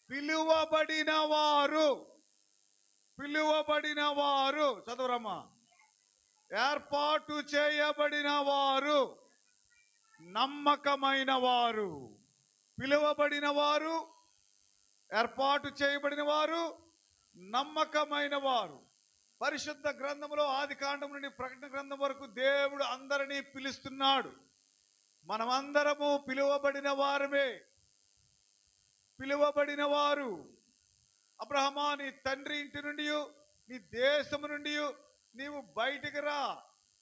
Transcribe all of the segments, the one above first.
పిలువబడిన వారు, పిలువబడిన వారు, చదువురమ్మా. ఏర్పాటు చేయబడిన వారు, నమ్మకమైన వారు. పిలువబడిన వారు, ఏర్పాటు చేయబడిన వారు, నమ్మకమైన వారు. పరిశుద్ధ గ్రంథంలో ఆది కాండం నుండి ప్రకటన గ్రంథం వరకు దేవుడు అందరినీ పిలుస్తున్నాడు. మనమందరము పిలువబడిన వారమే. పిలువబడిన వారు. అబ్రహమా, నీ తండ్రి ఇంటి నుండి, నీ దేశము నుండి నీవు బయటికి రా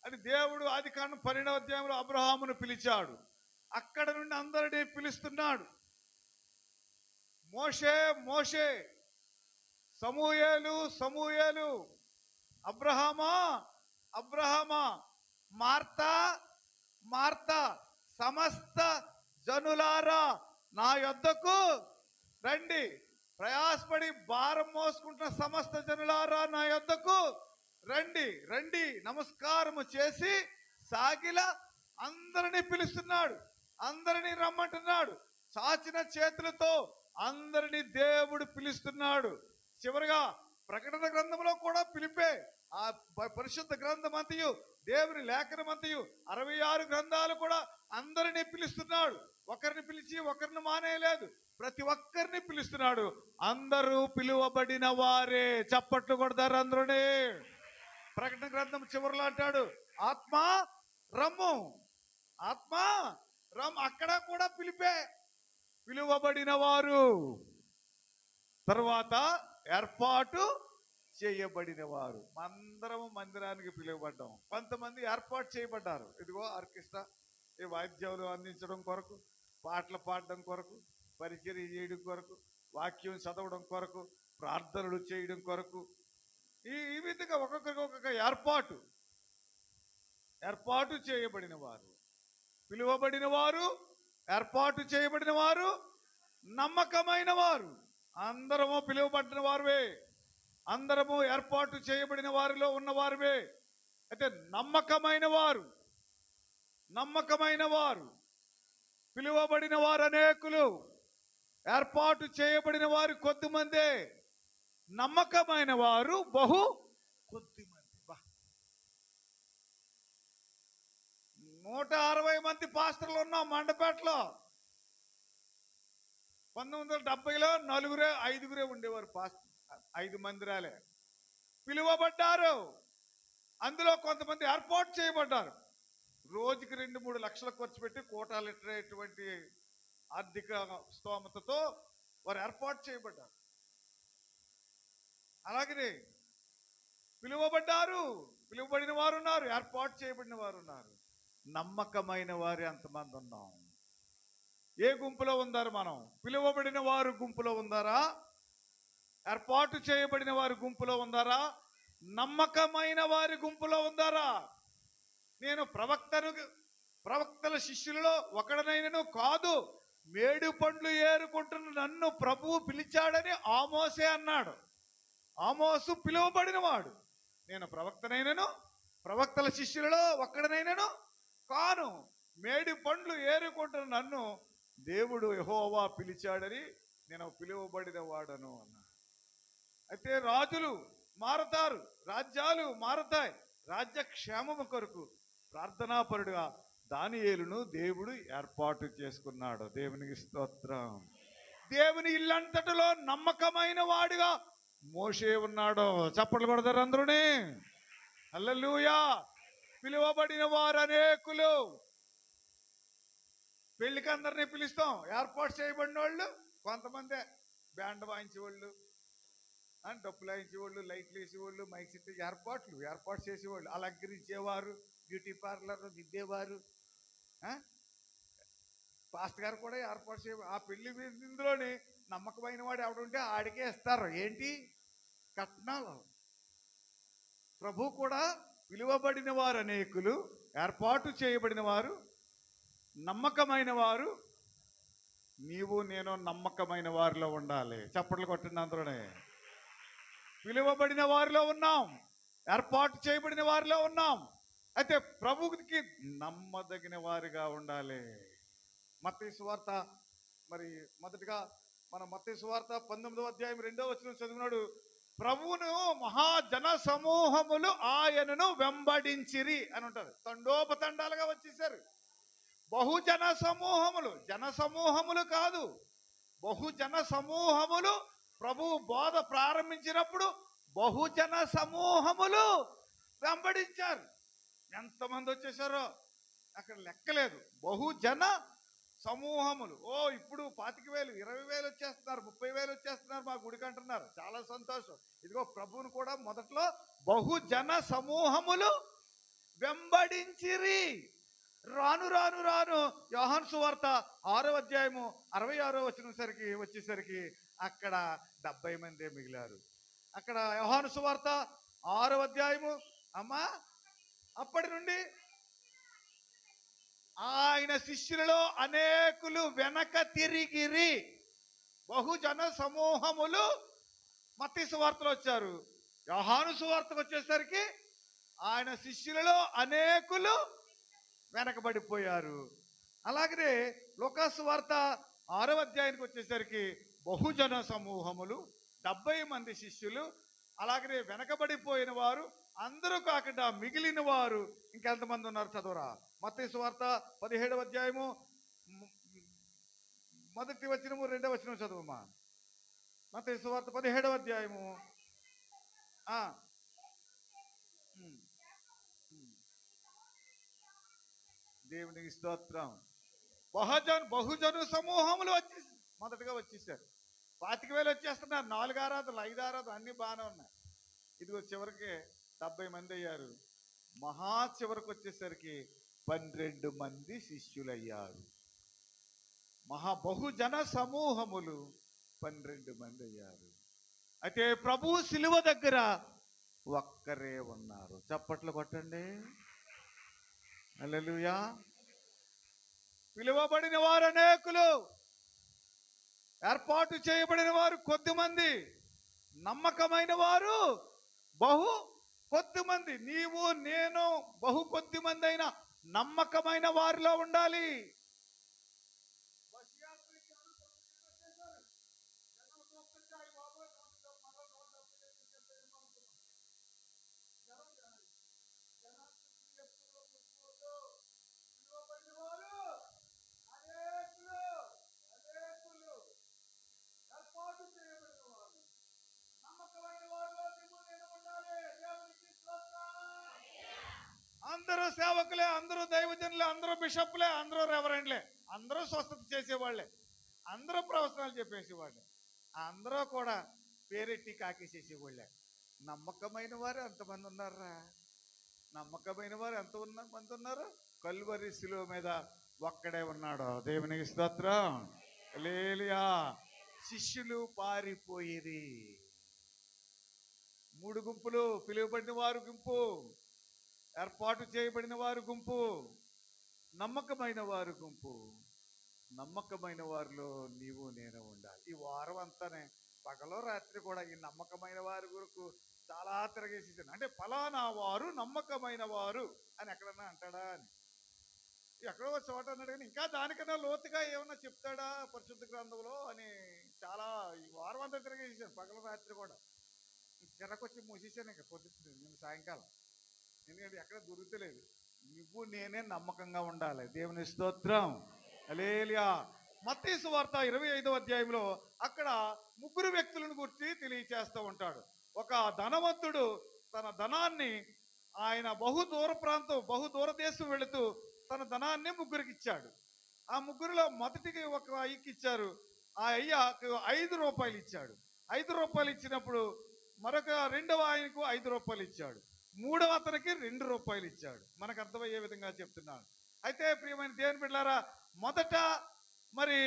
అని దేవుడు ఆది కాండం 12వ అధ్యాయంలో అబ్రహామును పిలిచాడు. అక్కడ నుండి అందరినీ పిలుస్తున్నాడు. మోషే మోషే, సమూయేలు సమూయేలు, అబ్రహామా అబ్రహామా, మార్తా మార్తా, సమస్త జనులారా నా యొద్దకు రండి. ప్రయాసపడి భారం మోసుకుంటున్న సమస్త జనులారా నా యొద్దకు రండి. రండి నమస్కారము చేసి సాగిల అందరినీ పిలుస్తున్నాడు. అందరినీ రమ్మంటున్నాడు. చాచిన చేతులతో అందరినీ దేవుడు పిలుస్తున్నాడు. చివరిగా ప్రకటన గ్రంథంలో కూడా పిలిపే. ఆ పరిశుద్ధ గ్రంథం అంతయు, దేవుని లేఖనం అంతయు, 66 గ్రంథాలు కూడా అందరినీ పిలుస్తున్నాడు. ఒకరిని పిలిచి ఒకరిని మానేయలేదు. ప్రతి ఒక్కరిని పిలుస్తున్నాడు. అందరూ పిలువబడిన వారే. చప్పట్లు కొడతారు అందరూనే. ప్రకటన గ్రంథం చివరిలో అంటాడు, ఆత్మ రమ్ము, ఆత్మ రమ్. అక్కడ కూడా పిలిపే. పిలువబడిన వారు, తర్వాత ఏర్పాటు చేయబడిన వారు. అందరము మందిరానికి పిలువబడ్డాం. కొంతమంది ఏర్పాటు చేయబడ్డారు. ఇదిగో ఆర్కెస్ట్రా, ఈ వాయిద్యాలు అందించడం కొరకు, పాటలు పాడడం కొరకు, పరిచర్య చేయడం కొరకు, వాక్యం చదవడం కొరకు, ప్రార్థనలు చేయడం కొరకు, ఈ విధంగా ఒక్కొక్కరికి ఒక్కొక్క ఏర్పాటు. ఏర్పాటు చేయబడిన వారు, పిలువబడిన వారు, ఏర్పాటు చేయబడిన వారు, నమ్మకమైన వారు. అందరము పిలువబడిన వారువే. అందరము ఏర్పాటు చేయబడిన వారిలో ఉన్నవారువే. అయితే నమ్మకమైన వారు, నమ్మకమైన వారు. పిలువబడిన వారు అనేకులు, ఏర్పాటు చేయబడిన వారు కొద్దిమందే, నమ్మకమైన వారు బహు కొద్దిమంది. 160 మంది పాస్టర్లు ఉన్నాం మండపేటలో. 1970లో 5గురే ఉండేవారు పాస్టర్. 5 మందిరాలే పిలువబడ్డారు. అందులో కొంతమంది ఏర్పాటు చేయబడ్డారు. రోజుకి 2-3 లక్షలు ఖర్చు పెట్టి కోటాలు ఎట్టేటువంటి ఆర్థిక స్తోమతతో వారు ఏర్పాటు చేయబడ్డారు. అలాగనే పిలువబడ్డారు. పిలువబడిన వారు ఉన్నారు, ఏర్పాటు చేయబడిన వారు ఉన్నారు, నమ్మకమైన వారు ఎంతమంది ఉన్నాం? ఏ గుంపులో ఉందారు మనం? పిలువబడిన వారు గుంపులో ఉందారా? ఏర్పాటు చేయబడిన వారి గుంపులో ఉందారా? నమ్మకమైన వారి గుంపులో ఉందారా? నేను ప్రవక్తల శిష్యులలో ఒకడనైనను కాదు, మేడు పండ్లు ఏరుకుంటున్న నన్ను ప్రభువు పిలిచాడని ఆమోసే అన్నాడు. ఆమోసు పిలువబడిన వాడు. నేను ప్రవక్తనైనను, ప్రవక్తల శిష్యులలో ఒక్కడనైనను కాను, మేడి పండ్లు ఏరుకుంటున్న నన్ను దేవుడు యెహోవా పిలిచాడని నేను పిలువబడిన వాడను అన్నాడు. అయితే రాజులు మారతారు, రాజ్యాలు మారతాయి. రాజ్యక్షేమము కొరకు ప్రార్థనాపరుడుగా దానియేలును దేవుడు ఏర్పాటు చేసుకున్నాడు. దేవునికి స్తోత్రం. దేవుని ఇల్లంతటిలో నమ్మకమైన వాడిగా మోషే ఉన్నాడు. చప్పట్లు కొడతారు అందరూనే. హల్లెలూయా. పిలువబడిన వారు అనేకులు. పెళ్లికి అందరినీ పిలుస్తాం. ఏర్పాటు చేయబడిన వాళ్ళు కొంతమందే. బ్యాండ్ వాయించేవాళ్ళు, డప్పులు వాయించేవాళ్ళు, లైట్లు వేసేవాళ్ళు, మైక్ సెట్ ఏర్పాటు చేసేవాళ్ళు, అలంకరించేవారు, బ్యూటీ పార్లర్ దిద్దేవారు. పాస్టర్ గారు కూడా ఏర్పాటు చేయ. ఆ పెళ్లి ఇందులోని నమ్మకమైన వాడు ఎవడుంటే ఆడికే ఇస్తారు. ఏంటి? కట్నాలు. ప్రభు కూడా పిలువబడిన వారు అనేకులు, ఏర్పాటు చేయబడిన వారు, నమ్మకమైన వారు. నీవు నేను నమ్మకమైన వారిలో ఉండాలి. చప్పట్లు కొట్టిన అందరూనే. పిలువబడిన వారిలో ఉన్నాం, ఏర్పాటు చేయబడిన వారిలో ఉన్నాం. అయితే ప్రభువుకి నమ్మదగిన వారిగా ఉండాలి. మత్తయి సువార్త మరి మొదటిగా మన మత్తయి సువార్త 19వ అధ్యాయం 2వ వచనం చదివినాడు. ప్రభువును మహాజన సమూహములు ఆయనను వెంబడించిరి అని ఉంటారు. తండోపతండాలుగా వచ్చేసారు. బహుజన సమూహములు, జన సమూహములు కాదు, బహుజన సమూహములు. ప్రభువు బోధ ప్రారంభించినప్పుడు బహుజన సమూహములు వెంబడించారు. ఎంతమంది వచ్చేసారో అక్కడ లెక్కలేదు. బహుజన సమూహములు. ఇప్పుడు 25,000 20,000 వచ్చేస్తున్నారు, 30,000 వచ్చేస్తున్నారు మా గుడికి అంటున్నారు. చాలా సంతోషం. ఇదిగో ప్రభువును కూడా మొదట్లో బహుజన సమూహములు వెంబడించిరి. రాను రాను రాను యోహాను సువార్త 6వ అధ్యాయము 66వ వచనం వచ్చేసరికి అక్కడ 70 మందే మిగిలారు. అక్కడ యోహాను సువార్త 6వ అధ్యాయము అమ్మా అప్పటి నుండి ఆయన శిష్యులలో అనేకులు వెనక తిరిగిరి. బహుజన సమూహములు మత్తయి సువార్తలో వచ్చారు. యోహాను సువార్తకు వచ్చేసరికి ఆయన శిష్యులలో అనేకులు వెనకబడిపోయారు. అలాగనే లూకా సువార్త 6వ అధ్యాయానికి వచ్చేసరికి బహుజన సమూహములు 70 మంది శిష్యులు, అలాగనే వెనకబడిపోయిన వారు అందరూ కాకుండా మిగిలిన వారు ఇంకెంతమంది ఉన్నారు చదవరా. మత్తయి సువార్త 17వ అధ్యాయము 1వ వచనము 2వ వచనం చదువుమా. మత్తయి సువార్త 17వ అధ్యాయము దేవునికి స్తోత్రం. బహుజను సమూహములు మొదటగా వచ్చేసారు. 25,000 వచ్చేస్తున్నారు. 4 ఆరాధనలు 5 ఆరాధనలు అన్ని బాగానే ఉన్నాయి. ఇదిగో చివరికి 70 మంది అయ్యారు. మహా చివరికి వచ్చేసరికి 12 మంది శిష్యులయ్యారు. బహుజన సమూహములు 12 మంది అయ్యారు. అయితే ప్రభువు శిలువ దగ్గర ఒక్కరే ఉన్నారు. చప్పట్లు కొట్టండి. హల్లెలూయా. పిలువబడిన వారు అనేకులు, ఏర్పాటు చేయబడిన వారు కొద్దిమంది, నమ్మకమైన వారు బహు కొద్దిమంది. నీవు నేను బహు కొద్దిమంది అయినా నమ్మకమైన వారిలో ఉండాలి. అందరూ సేవకులే, అందరూ దైవజనులే, అందరూ బిషప్లే, అందరూ రెవరెండ్లే, అందరూ స్వస్థత చేసేవాళ్లే, అందరూ ప్రవచనాలు చెప్పేసేవాళ్ళే, అందరూ కూడా పేరెట్టి కాకేసేసేవాళ్ళే. నమ్మకమైన వారు ఎంతమంది ఉన్నారా? నమ్మకమైన వారు ఎంతమంది ఉన్నారు? కల్వరి శిలువ మీద ఒక్కడే ఉన్నాడు. దేవునికి స్తోత్రం. హల్లెలూయా. శిష్యులు పారిపోయిరి. 3 గుంపులు, పిలువబడిన వారు గుంపు, ఏర్పాటు చేయబడిన వారు గుంపు, నమ్మకమైన వారు గుంపు. నమ్మకమైన వారిలో నీవు నేను ఉండాలి. ఈ వారం అంతానే పగలో రాత్రి కూడా ఈ నమ్మకమైన వారి గురకు చాలా తిరగేసేసాను. అంటే ఫలానా వారు నమ్మకమైన వారు అని ఎక్కడన్నా అంటాడా అని, ఎక్కడో చోట అన్నాడు. కానీ ఇంకా దానికన్నా లోతుగా ఏమన్నా చెప్తాడా పరిశుద్ధ గ్రంథంలో అని చాలా ఈ వారం అంతా తిరగేసాను. పగల రాత్రి కూడా చిరకొచ్చి మూసేసాను. ఇంకా పొద్దుతుంది నేను సాయంకాలం, ఎందుకంటే ఎక్కడ దొరుకుతలేదు. నువ్వు నేనే నమ్మకంగా ఉండాలి. దేవుని స్తోత్రం. హల్లెలూయా. మత్తయి సువార్త 25వ అధ్యాయంలో అక్కడ 3 వ్యక్తులను గురించి తెలియచేస్తూ ఉంటాడు. ఒక ధనవంతుడు తన ధనాన్ని ఆయన బహు దూర దేశం వెళుతూ తన ధనాన్ని 3కి ఇచ్చాడు. ఆ 3లో మొదటికి ఒక అయ్యకి ఇచ్చారు. ఆ అయ్యకు 5 రూపాయలు ఇచ్చాడు. 5 రూపాయలు ఇచ్చినప్పుడు మరొక 2వ ఆయనకు 5 రూపాయలు ఇచ్చాడు. 3వ అతనికి 2 రూపాయలు ఇచ్చాడు. మనకు అర్థమయ్యే విధంగా చెప్తున్నాను. అయితే ప్రియమైన దేవుని బిడ్డలారా, మొదట మరి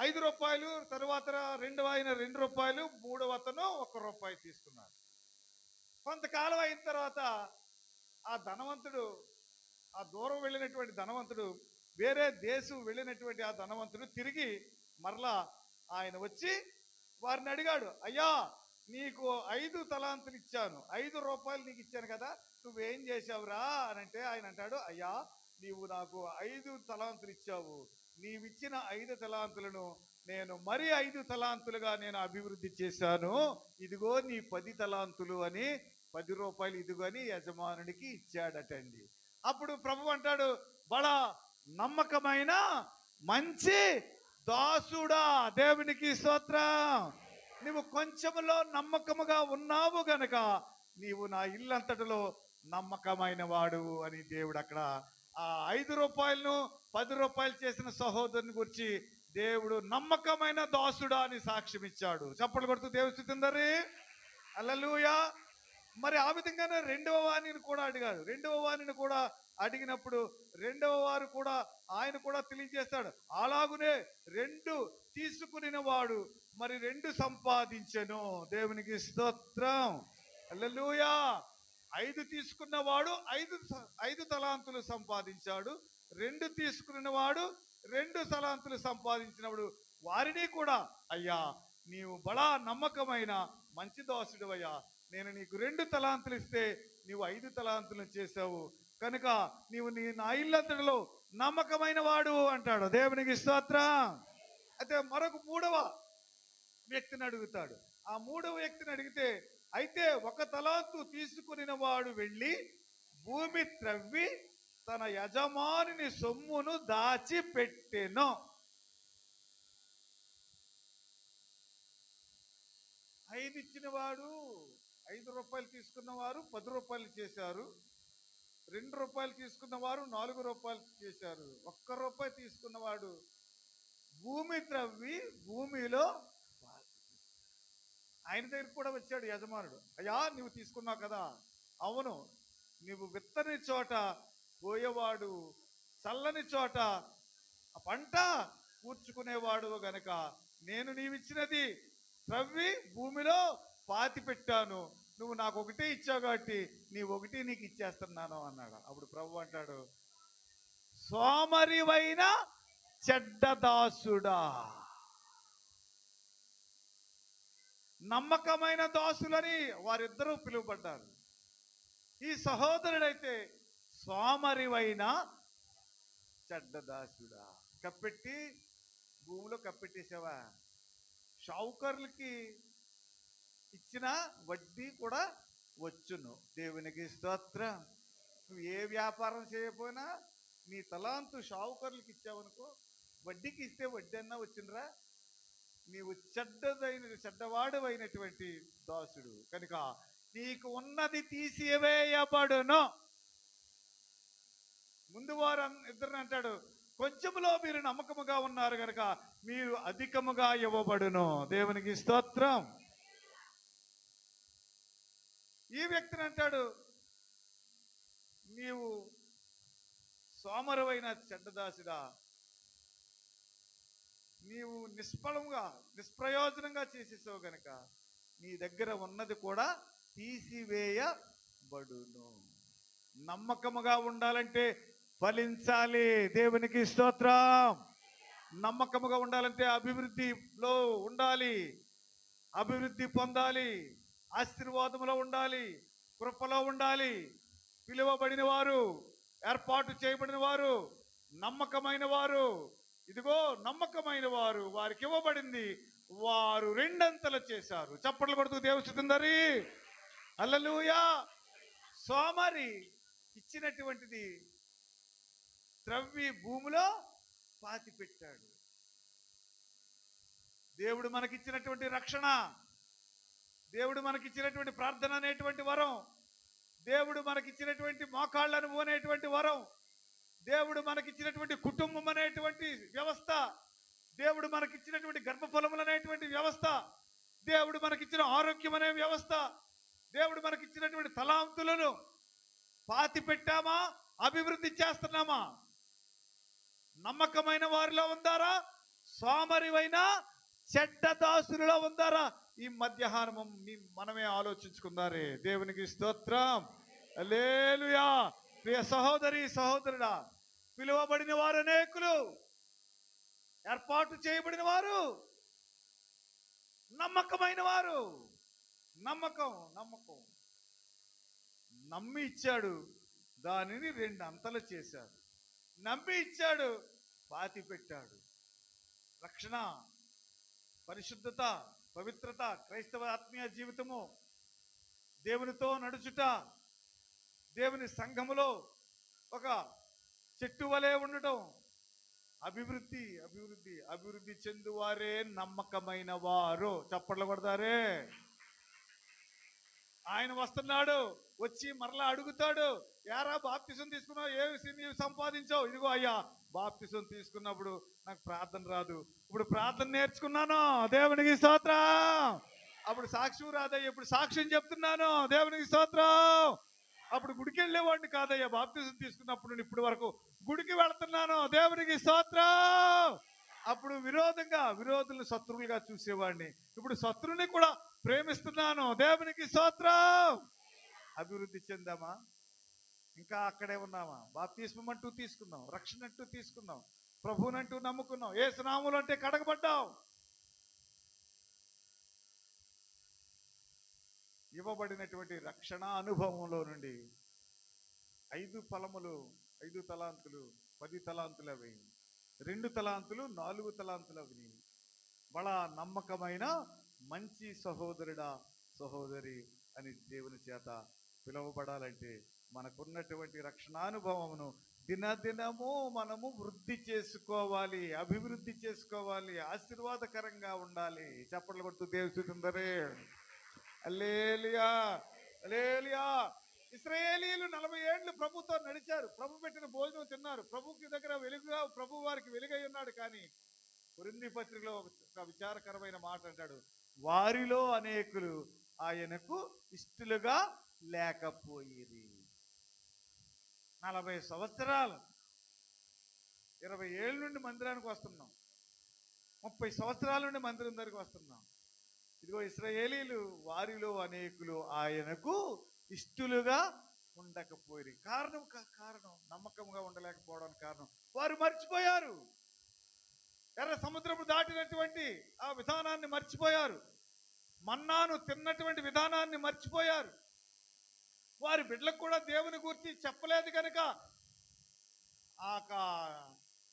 5 రూపాయలు, తరువాత 2వ ఆయన 2 రూపాయలు, 3వ అతను 1 రూపాయి తీసుకున్నాడు. కొంతకాలం అయిన తర్వాత ఆ ధనవంతుడు, ఆ దూరం వెళ్ళినటువంటి ధనవంతుడు, వేరే దేశం వెళ్ళినటువంటి ఆ ధనవంతుడు తిరిగి మరలా ఆయన వచ్చి వారిని అడిగాడు, అయ్యా నీకు 5 తలాంతులు ఇచ్చాను, 5 రూపాయలు నీకు ఇచ్చాను కదా, నువ్వేం చేసావురా అని అంటే ఆయన అంటాడు, అయ్యా నీవు నాకు 5 తలాంతులు ఇచ్చావు, నీవిచ్చిన 5 తలాంతులను నేను మరి 5 తలాంతులుగా నేను అభివృద్ధి చేశాను, ఇదిగో నీ 10 తలాంతులు అని 10 రూపాయలు ఇదిగో అని యజమానుడికి ఇచ్చాడటండి. అప్పుడు ప్రభు అంటాడు, బడా నమ్మకమైన మంచి దాసుడా, దేవునికి స్తోత్రం. నువ్వు కొంచెములో నమ్మకముగా ఉన్నావు గనక నీవు నా ఇల్లంతటిలో నమ్మకమైన వాడు అని దేవుడు అక్కడ ఆ 5 రూపాయలను 10 రూపాయలు చేసిన సహోదరుని గురించి దేవుడు నమ్మకమైన దాసుడా అని సాక్ష్యం ఇచ్చాడు. చప్పట్లు కొడుతూ దేవుని స్తుతించండి. హల్లెలూయా. మరి ఆ విధంగానే రెండవ వాణిని కూడా అడిగాడు. రెండవ వాణిని కూడా అడిగినప్పుడు రెండవ వారు కూడా ఆయన కూడా తెలియజేస్తాడు, అలాగునే 2 తీసుకుని వాడు మరి 2 సంపాదించెను. దేవునికి స్తోత్రం. హల్లెలూయా. 5 తీసుకున్నవాడు 5 తలాంతులు సంపాదించాడు. 2 తీసుకున్న వాడు 2 తలాంతులు సంపాదించినప్పుడు వారిని కూడా, అయ్యా నీవు బడా నమ్మకమైన మంచి దాసుడు అయ్యా, నేను నీకు 2 తలాంతులు ఇస్తే నీవు 5 తలాంతులు చేసావు కనుక నీవు నా ఇల్లంతటిలో నమ్మకమైన వాడు అంటాడు. దేవునికి స్తోత్రం. అయితే మరొక 3వ వ్యక్తిని అడుగుతాడు. ఆ 3వ వ్యక్తిని అడిగితే, అయితే 1 తలాంతు తీసుకుని వాడు వెళ్ళి భూమి త్రవ్వి తన యజమానుని సొమ్మును దాచిపెట్టెను. 5 ఇచ్చిన వాడు 5 రూపాయలు తీసుకున్నవారు 10 రూపాయలు చేశారు. 2 రూపాయలు తీసుకున్నవారు 4 రూపాయలు చేశారు. 1 రూపాయి తీసుకున్నవాడు భూమి త్రవ్వి భూమిలో, ఆయన దగ్గర కూడా వచ్చాడు యజమానుడు. అయ్యా నువ్వు తీసుకున్నావు కదా, అవును, నువ్వు విత్తని చోట పోయేవాడు, చల్లని చోట పంట కూర్చుకునేవాడు గనక నేను నీవిచ్చినది త్రవ్వి భూమిలో పాతి పెట్టాను, నువ్వు నాకు 1 ఇచ్చావు కాబట్టి నీ 1 నీకు ఇచ్చేస్తున్నాను అన్నాడు. అప్పుడు ప్రభు అంటాడు, సోమరివైన చెడ్డ దాసుడా. నమ్మకమైన దాసులని వారిద్దరూ పిలువబడ్డారు. ఈ సహోదరుడైతే సోమరివైన చెడ్డ దాసుడా. కప్పెట్టి భూమిలో కప్పెట్టేసావా? షావుకర్లకి ఇచ్చిన వడ్డీ కూడా వచ్చును. దేవునికి స్తోత్రం. నువ్వు ఏ వ్యాపారం చేయకపోయినా నీ తలాంతు షావుకర్లకి ఇచ్చావనుకో, వడ్డీకి ఇస్తే వడ్డీ అన్నా వచ్చిండ్రా. నీవు చెడ్డవాడు అయినటువంటి దాసుడు కనుక నీకు ఉన్నది తీసివేయబడును. ముందు వారు ఇద్దరు అంటాడు, కొంచెములో మీరు నమ్మకముగా ఉన్నారు కనుక మీరు అధికముగా ఇవ్వబడును. దేవునికి స్తోత్రం. ఈ వ్యక్తిని అంటాడు, నీవు సోమరువైన చెడ్డదాసుడా, నీవు నిష్ప్రయోజనంగా చేసేసావు గనక నీ దగ్గర ఉన్నది కూడా తీసివేయబడును. నమ్మకముగా ఉండాలంటే ఫలించాలి. దేవునికి స్తోత్రం. నమ్మకముగా ఉండాలంటే అభివృద్ధిలో ఉండాలి, అభివృద్ధి పొందాలి, ఆశీర్వాదంలో ఉండాలి, కృపలో ఉండాలి. పిలువబడిన వారు, ఏర్పాటు చేయబడిన వారు, నమ్మకమైన వారు, ఇదిగో నమ్మకమైన వారు, వారికి ఇవ్వబడింది, వారు 2 చేశారు. చప్పట్లు కొడుతూ దేవుని స్తుతించండి. హల్లెలూయా. సోమరి ఇచ్చినటువంటిది త్రవ్వి భూమిలో పాతి పెట్టాడు. దేవుడు మనకిచ్చినటువంటి రక్షణ, దేవుడు మనకిచ్చినటువంటి ప్రార్థన అనేటువంటి వరం, దేవుడు మనకిచ్చినటువంటి మోకాళ్ళను పోనేటువంటి వరం, దేవుడు మనకిచ్చినటువంటి కుటుంబం అనేటువంటి వ్యవస్థ, దేవుడు మనకిచ్చినటువంటి గర్భఫలములు అనేటువంటి వ్యవస్థ, దేవుడు మనకిచ్చిన ఆరోగ్యం అనే వ్యవస్థ, దేవుడు మనకిచ్చినటువంటి తలాంతులను పాతి పెట్టామా, అభివృద్ధి చేస్తున్నామా? నమ్మకమైన వారిలో ఉందారా, సోమరివైన చెడ్డ దాసులలో ఉందారా? ఈ మధ్యాహ్నం మనమే ఆలోచించుకుందారే. దేవునికి స్తోత్రం. హల్లెలూయా. ప్రియ సహోదరి సహోదరుడా, పిలువబడిన వారు అనేకులు, ఏర్పాటు చేయబడిన వారు, నమ్మకమైన వారు. నమ్మకం నమ్మి ఇచ్చాడు, దానిని 2 చేశాడు. నమ్మి ఇచ్చాడు, పాతి పెట్టాడు. రక్షణ పరిశుద్ధత, పవిత్రత, క్రైస్తవ ఆత్మీయ జీవితము, దేవునితో నడుచుట, దేవుని సంఘములో ఒక చెట్టు వలె ఉండటం, అభివృద్ధి అభివృద్ధి అభివృద్ధి చెందువారే నమ్మకమైన వారు. చప్పట్లు కొడతారే. ఆయన వస్తున్నాడు, వచ్చి మరలా అడుగుతాడు, యారా బాప్తిసం తీసుకున్నావు, ఏమి నీవు సంపాదించావు? ఇదిగో అయ్యా, బాప్తిసం తీసుకున్నప్పుడు నాకు ప్రార్థన రాదు, ఇప్పుడు ప్రార్థన నేర్చుకున్నాను, దేవునికి స్తోత్రం. అప్పుడు సాక్ష్యం రాదయ్యా, ఇప్పుడు సాక్ష్యం చెప్తున్నాను, దేవునికి స్తోత్రం. అప్పుడు గుడికి వెళ్ళేవాడిని కాదయ్యా, బాప్తిసం తీసుకున్నప్పుడు నుండి ఇప్పటి వరకు గుడికి వెళుతున్నాను, దేవునికి స్తోత్రం. అప్పుడు విరోధులను శత్రువులుగా చూసేవాడిని, ఇప్పుడు శత్రువుని కూడా ప్రేమిస్తున్నాను, దేవునికి స్తోత్రం. అభివృద్ధి చెందామా? ఇంకా అక్కడే ఉన్నామా? బాప్తిస్మం అంటూ తీసుకున్నాం, రక్షణ అంటూ తీసుకున్నాం, ప్రభువునంటూ నమ్ముకున్నాం, యేసు నామములో అంటే కడగబడ్డాం. ఇవ్వబడినటువంటి రక్షణ అనుభవంలో నుండి 5 ఫలములు, 5 తలాంతులు, 10 తలాంతులు అవి, 2 తలాంతులు, 4 తలాంతులు అవి, బడా నమ్మకమైన మంచి సహోదరుడా, సహోదరి అని దేవుని చేత పిలువబడాలంటే మనకున్నటువంటి రక్షణానుభవమును దినదినము మనము వృద్ధి చేసుకోవాలి, అభివృద్ధి చేసుకోవాలి, ఆశీర్వాదకరంగా ఉండాలి. చప్పట్లు కొడుతూ దేవుని స్తుతించండి. హల్లెలూయా, హల్లెలూయా. ఇశ్రాయేలీయులు 40 ఏళ్ళు ప్రభుతో నడిచారు, ప్రభు పెట్టిన భోజనం తిన్నారు, ప్రభుకి దగ్గర వెలుగుగా, ప్రభు వారికి వెలుగై ఉన్నాడు. కానీ కొరింథీ పత్రికలో ఒక విచారకరమైన మాట అంటాడు, వారిలో అనేకులు ఆయనకు ఇష్టలుగా లేకపోయిరి. 40 సంవత్సరాలు, 20 ఏళ్ళ నుండి మందిరానికి వస్తున్నాం, 30 సంవత్సరాల నుండి మందిరం దగ్గరికి వస్తున్నాం. ఇదిగో ఇశ్రాయేలీయులు వారిలో అనేకులు ఆయనకు ఇష్టలుగా ఉండకపోయి. కారణం నమ్మకంగా ఉండలేకపోవడానికి కారణం వారు మర్చిపోయారు. ఎర్ర సముద్రము దాటినటువంటి ఆ విధానాన్ని మర్చిపోయారు, మన్నాను తిన్నటువంటి విధానాన్ని మర్చిపోయారు. వారి బిడ్డలకు కూడా దేవుని గురించి చెప్పలేదు కనుక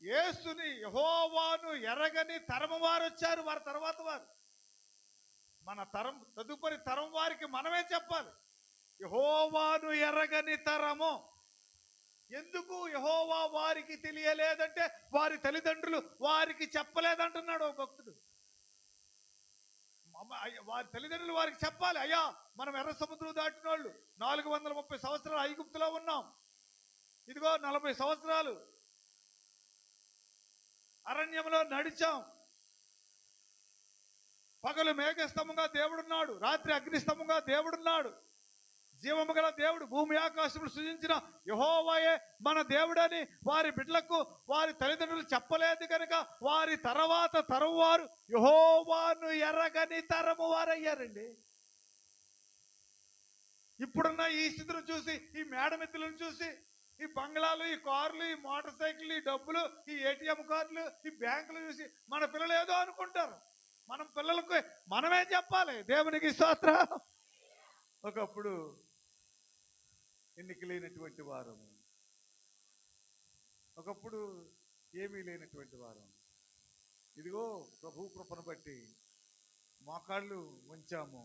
యేసుని, యెహోవాను ఎరగని తరము వారు వచ్చారు. వారి తర్వాత వారు, మన తరం, తదుపరి తరం వారికి మనమే చెప్పాలి, యెహోవాను ఎరగని తరము. ఎందుకు యెహోవా వారికి తెలియలేదంటే వారి తల్లిదండ్రులు వారికి చెప్పలేదంటున్నాడు ఒక భక్తుడు. వారి తల్లిదండ్రులు వారికి చెప్పాలి, అయ్యా మనం ఎర్ర సముద్రం దాటిన వాళ్ళు 430 సంవత్సరాలు ఐగుప్తులో ఉన్నాం, ఇదిగో 40 సంవత్సరాలు అరణ్యంలో నడిచాం. పగలు మేఘస్తంభంగా దేవుడున్నాడు, రాత్రి అగ్నిస్తంభంగా దేవుడున్నాడు. జీవము గల దేవుడు, భూమి ఆకాశములు సృజించిన యెహోవాయే మన దేవుడని వారి బిడ్డలకు వారి తల్లిదండ్రులు చెప్పలేదు కనుక వారి తర్వాత తరం వారు యెహోవాను ఎరగని తరము వారయ్యారండి. ఇప్పుడున్న ఈ స్థితిని చూసి, ఈ మేడమెత్తులను చూసి, ఈ బంగ్లాలు, ఈ కార్లు, ఈ మోటార్ సైకిళ్ళు, ఈ డబ్బులు, ఈ ఏటీఎం కార్డులు, ఈ బ్యాంకులు చూసి మన పిల్లలు ఏదో అనుకుంటారు. మనం పిల్లలకు మనమే చెప్పాలి, దేవునికి స్తోత్రం. ఒకప్పుడు ఎన్నిక లేనటువంటి వారు, ఒకప్పుడు ఏమీ లేనటువంటి వారు, ఇదిగో ప్రభు కృపను బట్టి మోకాళ్ళు ఉంచాము,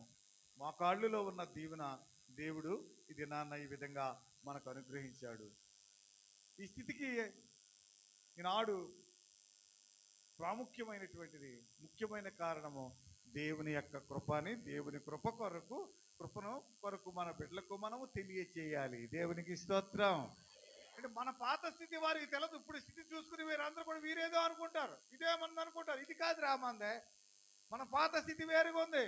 మోకాళ్ళులో ఉన్న దీవెన దేవుడు ఇది నాన్న ఈ విధంగా మనకు అనుగ్రహించాడు. ఈ స్థితికి ఈనాడు ప్రాముఖ్యమైనటువంటిది, ముఖ్యమైన కారణము దేవుని యొక్క కృపని, దేవుని కృపను మన బిడ్డలకు మనము తెలియచేయాలి. దేవునికి స్తోత్రం. అంటే మన పాత స్థితి వారికి తెలదు. ఇప్పుడు స్థితి చూసుకుని వీరందరూ కూడా వీరేదో అనుకుంటారు, ఇదేమన్నా అనుకుంటారు. ఇది కాదు రామందే, మన పాత స్థితి వేరుగా ఉంది.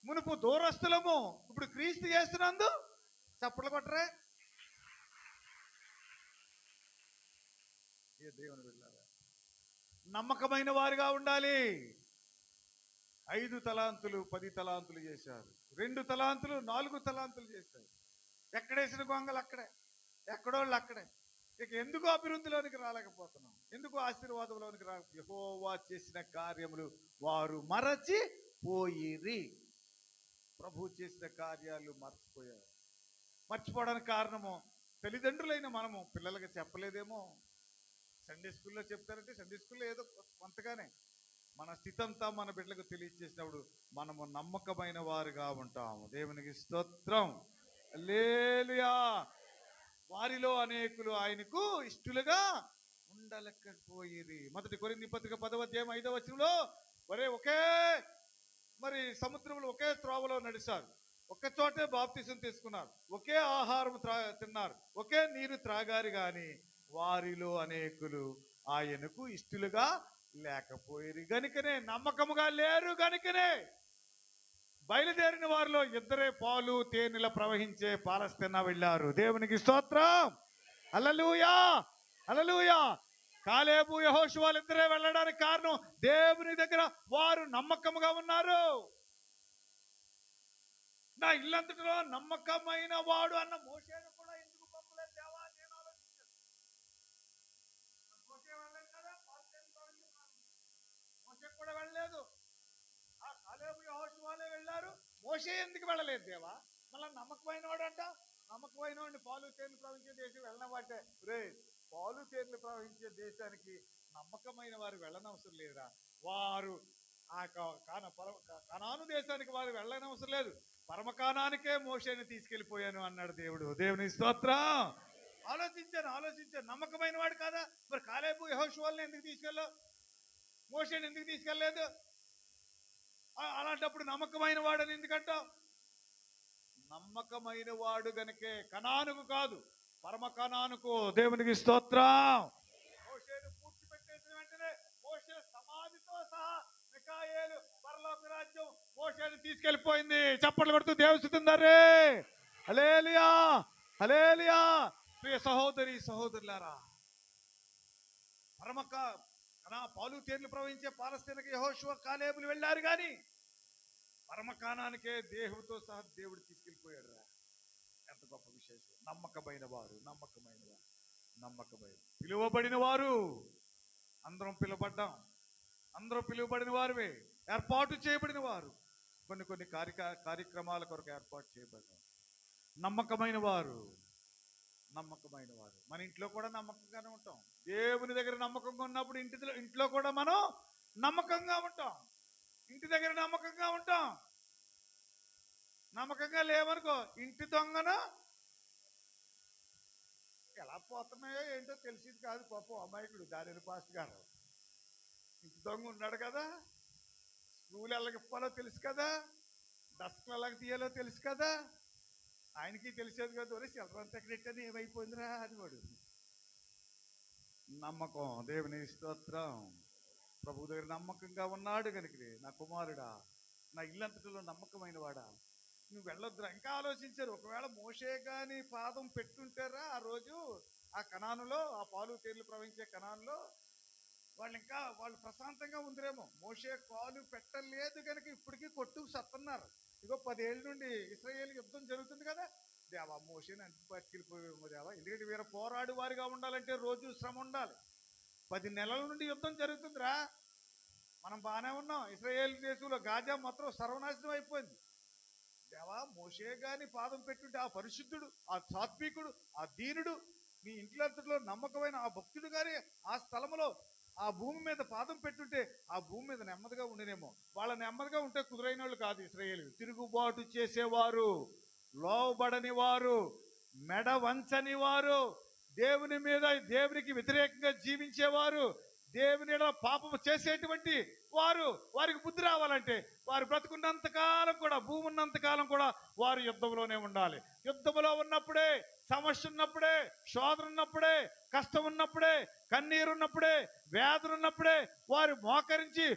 మునుపు దూరస్తులము, ఇప్పుడు క్రీస్తు చేస్తున్నందు. చప్పట్లు కొట్టరే. దేవుని బిడ్డలారా, నమ్మకమైన వారుగా ఉండాలి. 5 తలాంతులు 10 తలాంతులు చేశారు, 2 తలాంతులు 4 తలాంతులు చేశారు. ఎక్కడేసిన గొంగలు అక్కడే, ఎక్కడోళ్ళు అక్కడే. ఇక ఎందుకు అభివృద్ధిలోనికి రాలేకపోతున్నాం, ఎందుకు ఆశీర్వాదంలోనికి యెహోవా చేసిన కార్యములు వారు మరచిపోయిరి. ప్రభు చేసిన కార్యాలు మర్చిపోయారు. మర్చిపోవడానికి కారణము తల్లిదండ్రులైన మనము పిల్లలకి చెప్పలేదేమో. సండే స్కూల్లో చెప్తారంటే సండే స్కూల్లో ఏదో కొంతగానే, మన స్థితి అంతా మన బిడ్డలకు తెలియజేసినప్పుడు మనము నమ్మకమైన వారుగా ఉంటాము. దేవునికి స్తోత్రం. హల్లెలూయా. వారిలో అనేకులు ఆయనకు ఇష్టలుగా ఉండలేకపోయిరి. 1 కొరింథీ పత్రిక 10వ అధ్యాయం 5వ వచనంలో ఒకే మరి సముద్రంలో ఒకే త్రోవలో నడిచారు, ఒకే చోటే బాప్తిసం తీసుకున్నారు, ఒకే ఆహారం తిన్నారు, ఒకే నీరు త్రాగారు, గాని వారిలో అనేకులు ఆయనకు ఇష్టలుగా లేకపోయిరి. గనుకనే నమ్మకముగా లేరు. గనుకనే బయలుదేరిన వారిలో ఇద్దరే పాలు తేనెల ప్రవహించే పాలస్తీనా వెళ్ళారు. దేవునికి స్తోత్రం. హల్లెలూయా, హల్లెలూయా. కాలేబు యెహోషువలు ఇద్దరే వెళ్ళడానికి కారణం దేవుని దగ్గర వారు నమ్మకముగా ఉన్నారు. నా ఇల్లంతటిలో నమ్మకమైన వాడు అన్న మోషేను కూడా ఎందుకు పంపలేదు దేవా? నేను ఆలోచించాను. మోషే వెళ్ళలేదు కదా, మోషే కూడా వెళ్ళలేదు. ఆ కాలేబు యెహోషువలే వెళ్ళారు, మోషే ఎందుకు వెళ్ళలేదు దేవా? మళ్ళీ నమ్మకమైన వాడు అంట. నమ్మకమైన వాడిని పాలు తేనెలు ప్రవహించే దేశం వెళ్ళనవాటే. రే, పాలు తేనెలు ప్రవహించే దేశానికి నమ్మకమైన వారు వెళ్ళనవసరం లేదురా. వారు ఆ కనాను దేశానికి వారు వెళ్ళనవసరం లేదు. పరమకానానికే మోషేని తీసుకెళ్లిపోయాను అన్నాడు దేవుడు. దేవుని స్తోత్రం. ఆలోచించాను. నమ్మకమైన వాడు కాదా? మరి కాలేబు యెహోషువల్ని ఎందుకు తీసుకెళ్ళావు? మోషేని ఎందుకు తీసుకెళ్ళలేదు? అలాంటప్పుడు నమ్మకమైన వాడని ఎందుకంటావు? నమ్మకమైన వాడు గనకే కనానుకు కాదు, పరమ కనానుకు. దేవునికి స్తోత్రం. మోషేను పూర్తి పెట్టేసిన వెంటనే మోషే సమాధితో సహా మిఖాయేలు పరలోక రాజ్యం మోషేను తీసుకెళ్లిపోయింది. చప్పట్లు కొడుతూ దేవుస్తుందరే. హల్లెలూయా, హల్లెలూయా. ప్రియ సహోదరి సహోదరులారా, పాలు తేనెలు ప్రవహించే పాలస్తీనాకి యెహోషువ కాలేబులు వెళ్ళారు, కానీ పరమకానానికే దేహంతో సహా దేవుడు తీసుకెళ్ళిపోయాడు. ఎంత గొప్ప విశేషం. నమ్మకమైన వారు. పిలువబడిన వారు అందరం పిలువబడ్డాం. అందరూ పిలువబడిన వారువే, ఏర్పాటు చేయబడిన వారు. కొన్ని కార్యక్రమాల కొరకు ఏర్పాటు చేయబడ్డాం. నమ్మకమైన వారు. మన ఇంట్లో కూడా నమ్మకంగానే ఉంటాం. దేవుని దగ్గర నమ్మకంగా ఉన్నప్పుడు ఇంట్లో కూడా మనం నమ్మకంగా ఉంటాం. ఇంటి దగ్గర నమ్మకంగా ఉంటాం. నమ్మకంగా లేవనుకో, ఇంటి దొంగను ఎలా పోతున్నాయో ఏంటో తెలిసింది కాదు. పాపం అమాయకుడు దాని పాస్ట్ గారు ఇంటి దొంగ ఉన్నాడు కదా. స్కూల్ ఎలాగిప్పాలో తెలుసు కదా, డస్క్లు ఎలాగ తీయాలో తెలుసు కదా. ఆయనకి తెలిసేది కదా. ఒరే చిల్లరంతా ఎక్కడెట్టని ఏమైపోయిందిరా అని వాడు. నమ్మకం. దేవుని స్తోత్రం. ప్రభు దగ్గర నమ్మకంగా ఉన్నాడు కనుకనే నా కుమారుడా, నా ఇల్లంతటిలో నమ్మకమైన వాడా, నువ్వు వెళ్ళొద్దురా. ఇంకా ఆలోచించారు, ఒకవేళ మోషే గాని పాదం పెట్టుంటారా ఆ రోజు ఆ కనానులో, ఆ పాలు తేనెలు ప్రవహించే కనానులో, వాళ్ళు ప్రశాంతంగా ఉందిరేమో. మోషే కాలు పెట్టలేదు కనుక ఇప్పటికీ కొట్టుకు సత్తన్నారు. ఇగో 10 ఏళ్ళ నుండి ఇశ్రాయేలు యుద్ధం జరుగుతుంది కదా. దేవా, మోషేని అంటి పట్టుకెళ్ళిపోయేమో దేవా. ఎందుకంటే వీరు పోరాడు వారిగా ఉండాలంటే రోజు శ్రమ ఉండాలి. 10 నెలల నుండి యుద్ధం జరుగుతుందిరా. మనం బాగానే ఉన్నాం. ఇశ్రాయేల్ దేశంలో గాజా మొత్తం సర్వనాశనం అయిపోయింది. దేవా, మోషే గాని పాదం పెట్టుంటే, ఆ పరిశుద్ధుడు, ఆ సాత్వికుడు, ఆ దీనుడు, నీ ఇంట్లో నమ్మకమైన ఆ భక్తుడు గారి ఆ స్థలంలో ఆ భూమి మీద పాదం పెట్టుంటే ఆ భూమి మీద నెమ్మదిగా ఉండినేమో. వాళ్ళ నెమ్మదిగా ఉంటే కుదురైన వాళ్ళు కాదు ఇశ్రాయేలు. తిరుగుబాటు చేసేవారు, లోబడని వారు, మెడ వంచని వారు, దేవునికి వ్యతిరేకంగా జీవించేవారు, దేవుని పాపము చేసేటువంటి వారికి బుద్ధి రావాలంటే వారు బ్రతుకున్నంతకాలం కూడా, భూమి ఉన్నంతకాలం కూడా వారు యుద్ధంలోనే ఉండాలి. యుద్ధంలో ఉన్నప్పుడే, సమస్య ఉన్నప్పుడే, శోధన ఉన్నప్పుడే, కష్టం ఉన్నప్పుడే, కన్నీరు ఉన్నప్పుడే, వేదన ఉన్నప్పుడే వారు మోకరించి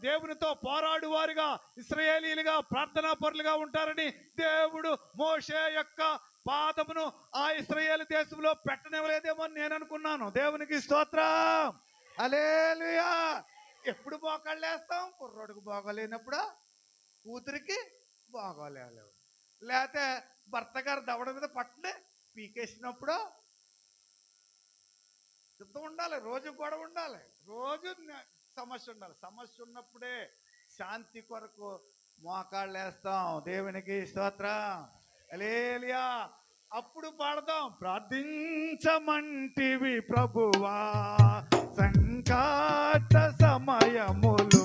దేవునితో పోరాడు వారుగా, ఇశ్రాయేలీలుగా, ప్రార్థనా పరులుగా ఉంటారని దేవుడు మోషే యొక్క పాదమును ఆ ఇశ్రాయేలు దేశంలో పెట్టనివ్వలేదేమో నేను అనుకున్నాను. దేవునికి స్తోత్రం. హల్లెలూయా. ఎప్పుడు మోకాళ్ళు వేస్తాం? కుర్రోడికి బాగోలేనప్పుడు, కూతురికి బాగోలేవు, లేకపోతే భర్త గారు దవడ మీద పట్టునే పీకేసినప్పుడు యుద్ధం ఉండాలి. రోజు గొడవ ఉండాలి, రోజు సమస్య ఉండాలి. సమస్య ఉన్నప్పుడే శాంతి కొరకు మోకాళ్ళు వేస్తాం. దేవునికి స్తోత్రం. హల్లెలూయా. అప్పుడు పాడదాం, ప్రార్థించమంటివి ప్రభువా సంకట సమయములు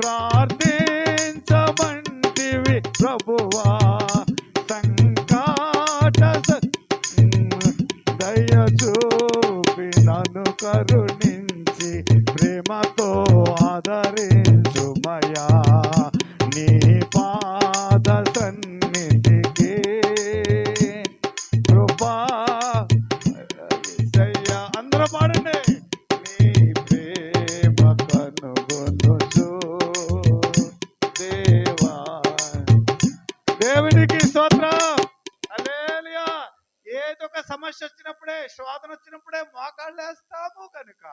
ప్రార్థించమంటివి ప్రభువా, సంకట దయ చూపి నన్ను కరుణించి ప్రేమతో ఆదరించుమయా, నీ పాద సన్నిధికి కృపా. అందరూ పాడండి. నీ ప్రేమ కనుగొనుచు దేవా. దేవునికి స్తోత్రం. హల్లెలూయా. ఏదో ఒక సమస్య వచ్చినప్పుడే, శోధన వచ్చినప్పుడే మోకాళ్ళు వేస్తాము కనుక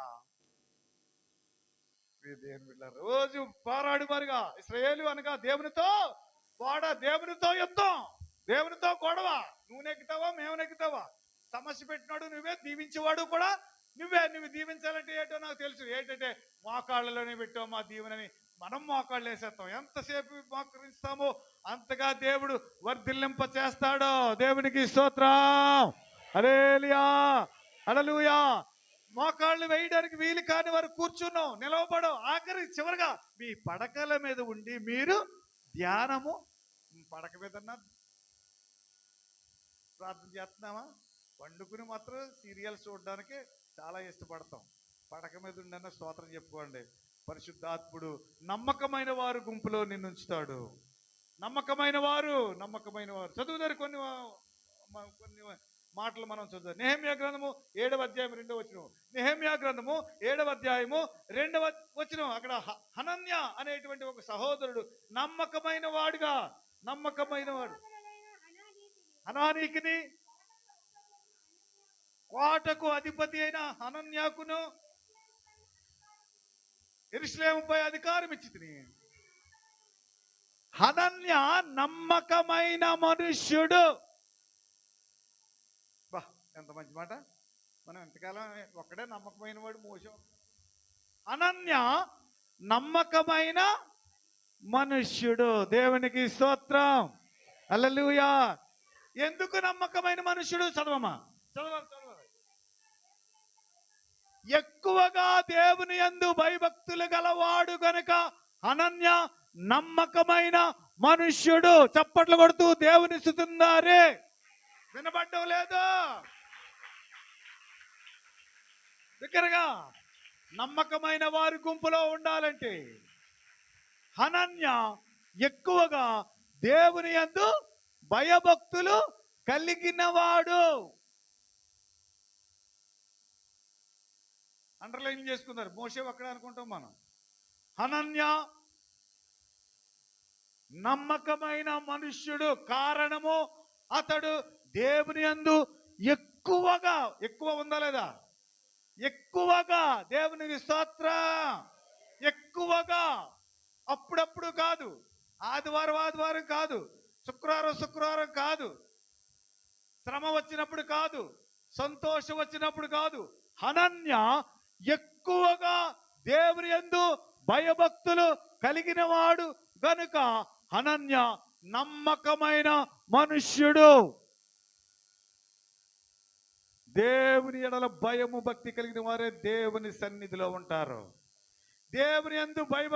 రోజు పోరాడు మరిగా. ఇశ్రాయేలు అనగా దేవునితో దేవునితో యుద్ధం, దేవునితో గొడవ. నువ్వు నెక్కుతావా, మేము నెక్కుతావా? సమస్య పెట్టినాడు నువ్వే, దీవించేవాడు కూడా నువ్వే. నువ్వు దీవించాలంటే ఏంటో నాకు తెలుసు. ఏంటంటే మోకాళ్ళలోనే పెట్టావు మా దీవెనని మనం మోకాళ్ళు వేసేస్తాం. ఎంతసేపు మోకరిస్తామో అంతగా దేవుడు వర్ధిల్లింప చేస్తాడో. దేవునికి స్తోత్రం. హల్లెలూయా, హల్లెలూయా. మోకాళ్ళు వేయడానికి వీలు కాని వారు కూర్చున్నాం, నిలవబడం. ఆఖరి చివరిగా మీ పడకల మీద ఉండి మీరు ధ్యానము. పడక మీద ప్రార్థన చేస్తున్నామా? వండుకుని మాత్రం సీరియల్స్ చూడడానికి చాలా ఇష్టపడతాం. పడక మీద ఉండన్న స్తోత్రం చెప్పుకోండి. పరిశుద్ధాత్ముడు నమ్మకమైన వారు గుంపులో నిన్ను ఉంచుతాడు. నమ్మకమైన వారు చదువుతారు. కొన్ని మాటలు మనం చదువు. నెహెమ్యా గ్రంథము 7వ అధ్యాయం 2వ వచనం. నెహెమ్యా గ్రంథము 7వ అధ్యాయము 2వ వచనం. అక్కడ హనన్య అనేటువంటి ఒక సహోదరుడు నమ్మకమైన వాడు హనానీకిని, కోటకు అధిపతి అయిన హనన్యాకును యెరూషలేముపై అధికారం ఇచ్చితిని. హనన్య నమ్మకమైన మనుష్యుడు. బా, ఎంత మంచి మాట. మనం ఎంతకాలం ఒక్కడే నమ్మకమైన వాడు మోసం. హనన్య నమ్మకమైన మనుష్యుడు. దేవునికి స్తోత్రం. హల్లెలూయా. ఎందుకు నమ్మకమైన మనుష్యుడు? చదవమ్మా, చదవాలి. ఎక్కువగా దేవుని యందు భయభక్తులు గలవాడు గనుక హనన్య నమ్మకమైన మనుష్యుడు. చప్పట్లు కొడుతూ దేవుని స్తుతిందారే. వినబడ్డం లేదు దగ్గరగా. నమ్మకమైన వారి గుంపులో ఉండాలంటే హనన్య ఎక్కువగా దేవుని యందు భయభక్తులు కలిగినవాడు. అండర్లైన్ చేసుకున్నారు. మోషే ఒక్కడే అనుకుంటాం మనం. హనన్య నమ్మకమైన మనుష్యుడు. కారణము అతడు దేవుని యందు ఎక్కువ ఉందా లేదా? ఎక్కువగా. దేవునికి స్తోత్రం. ఎక్కువగా. అప్పుడప్పుడు కాదు, ఆదివారం కాదు, శుక్రవారం కాదు, శ్రమ వచ్చినప్పుడు కాదు, సంతోషం వచ్చినప్పుడు కాదు. హనన్య ఎక్కువగా దేవుని యందు భయభక్తులు కలిగిన వాడు గనుక హనన్య నమ్మకమైన మనుష్యుడు. దేవుని ఎడల భయము భక్తి కలిగిన వారే దేవుని సన్నిధిలో ఉంటారు. దేవుని యందు భయ